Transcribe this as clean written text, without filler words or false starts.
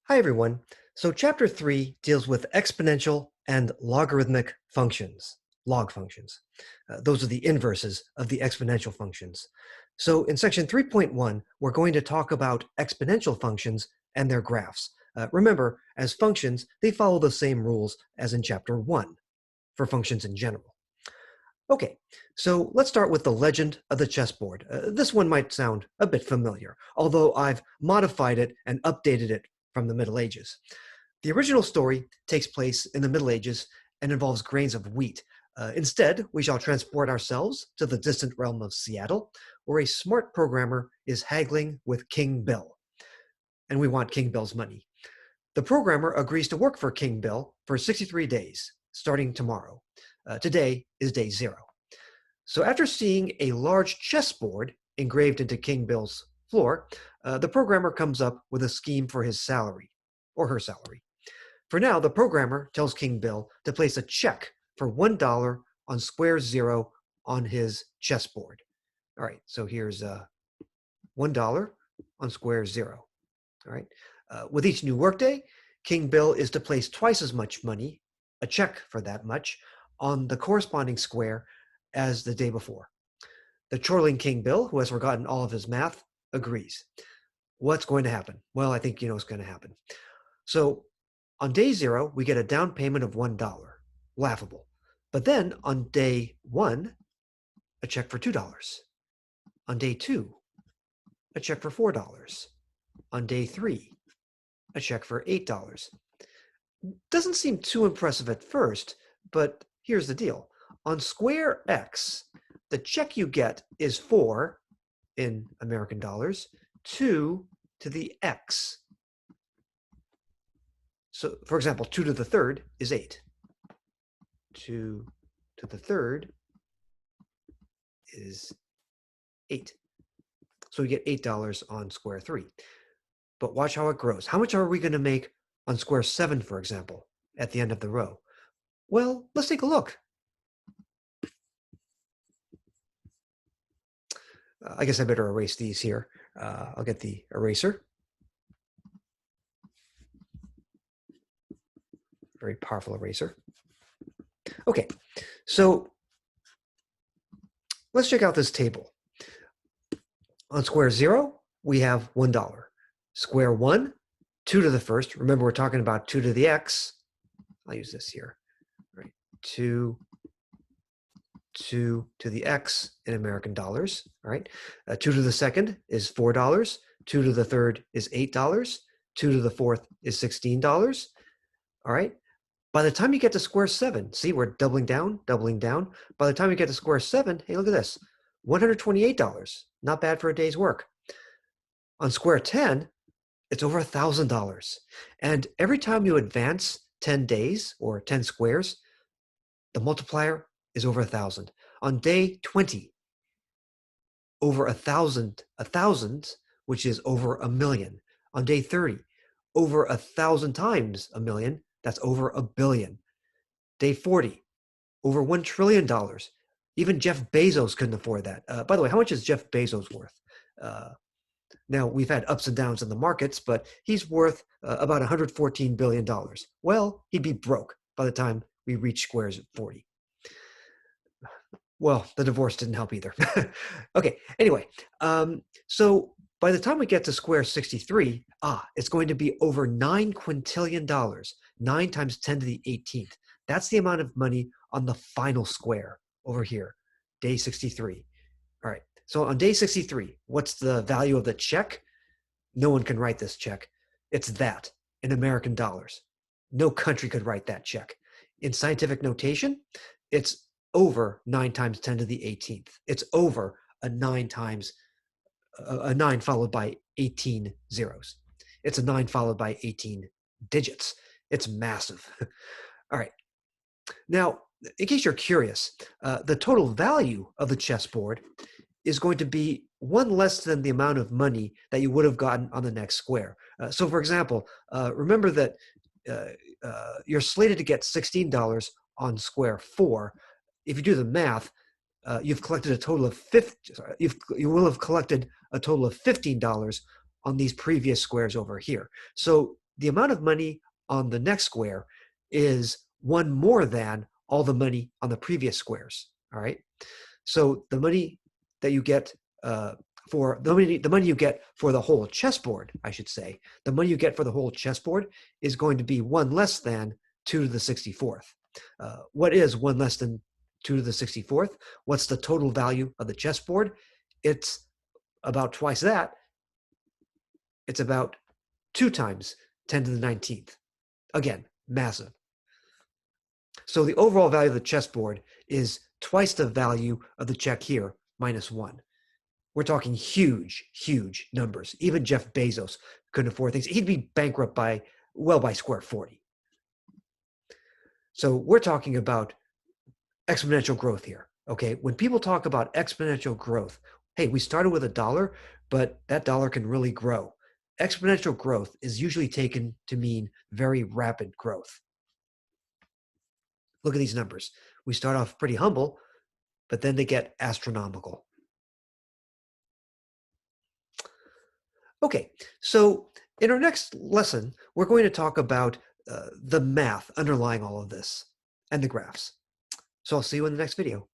Hi, everyone. So chapter 3 deals with exponential and logarithmic functions, log functions. Those are the inverses of the exponential functions. So in section 3.1, we're going to talk about exponential functions and their graphs. Remember, as functions, they follow the same rules as in chapter 1 for functions in general. Okay, so let's start with the legend of the chessboard. This one might sound a bit familiar, although I've modified it and updated it from the Middle Ages. The original story takes place in the Middle Ages and involves grains of wheat. Instead, we shall transport ourselves to the distant realm of Seattle, where a smart programmer is haggling with King Bill. And we want King Bill's money. The programmer agrees to work for King Bill for 63 days, starting tomorrow. Today is day 0. So after seeing a large chessboard engraved into King Bill's floor, the programmer comes up with a scheme for his salary, or her salary. For now, the programmer tells King Bill to place a check for $1 on square 0 on his chessboard. All right, so here's $1 on square 0. All right. With each new workday, King Bill is to place twice as much money, a check for that much, on the corresponding square as the day before. The chortling King Bill, who has forgotten all of his math, agrees. What's going to happen? Well, I think you know what's going to happen. So on day 0, we get a down payment of $1. Laughable. But then on day 1, a check for $2. On day 2, a check for $4. On day 3, a check for $8. Doesn't seem too impressive at first, but here's the deal. On square X, the check you get is 4 in American dollars, 2 to the X. So, for example, 2 to the third is 8. 2 to the third is 8. So we get $8 on square 3. But watch how it grows. How much are we going to make on square 7, for example, at the end of the row? Well, let's take a look. I guess I better erase these here. I'll get the eraser. Very powerful eraser. Okay, so let's check out this table. On square 0, we have $1. Square 1, 2 to the first. Remember, we're talking about 2 to the X. I'll use this here. Right, 2 to the X in American dollars. All right. 2 to the second is $4. 2 to the third is $8. 2 to the fourth is $16. All right. By the time you get to square 7, see, we're doubling down, doubling down. By the time you get to square 7, hey, look at this, $128. Not bad for a day's work. On square 10, it's over $1,000. And every time you advance 10 days or 10 squares, the multiplier is over 1,000. On day 20, over 1,000, which is over a million. On day 30, over 1,000 times a million, that's over a billion. Day 40, over $1 trillion. Even Jeff Bezos couldn't afford that. By the way, how much is Jeff Bezos worth? Now, we've had ups and downs in the markets, but he's worth about $114 billion. Well, he'd be broke by the time we reach squares at 40. Well, the divorce didn't help either. Okay, anyway, so by the time we get to square 63, it's going to be over $9 quintillion, 9 times 10 to the 18th. That's the amount of money on the final square over here, day 63. All right, so on day 63, what's the value of the check? No one can write this check. It's that in American dollars. No country could write that check. In scientific notation, it's over 9 times 10 to the 18th. It's over a 9 followed by 18 zeros. It's a 9 followed by 18 digits. It's massive. All right. Now, in case you're curious, the total value of the chessboard is going to be 1 less than the amount of money that you would have gotten on the next square. So for example, remember that you're slated to get $16 on square 4. If you do the math, you've collected a total of you will have collected a total of $15 on these previous squares over here. So the amount of money on the next square is one more than all the money on the previous squares. All right. So the money that you get for the money you get for the whole chessboard, I should say, the money you get for the whole chessboard is going to be one less than 2 to the 64th. What is one less than 2 to the 64th? What's the total value of the chessboard? It's about twice that. It's about 2 times 10 to the 19th. Again, massive. So the overall value of the chessboard is twice the value of the check here, minus 1. We're talking huge, huge numbers. Even Jeff Bezos couldn't afford things. He'd be bankrupt by square 40. So we're talking about exponential growth here. Okay, when people talk about exponential growth, hey, we started with $1, but that dollar can really grow. Exponential growth is usually taken to mean very rapid growth. Look at these numbers. We start off pretty humble, but then they get astronomical. Okay, so in our next lesson, we're going to talk about the math underlying all of this and the graphs. So I'll see you in the next video.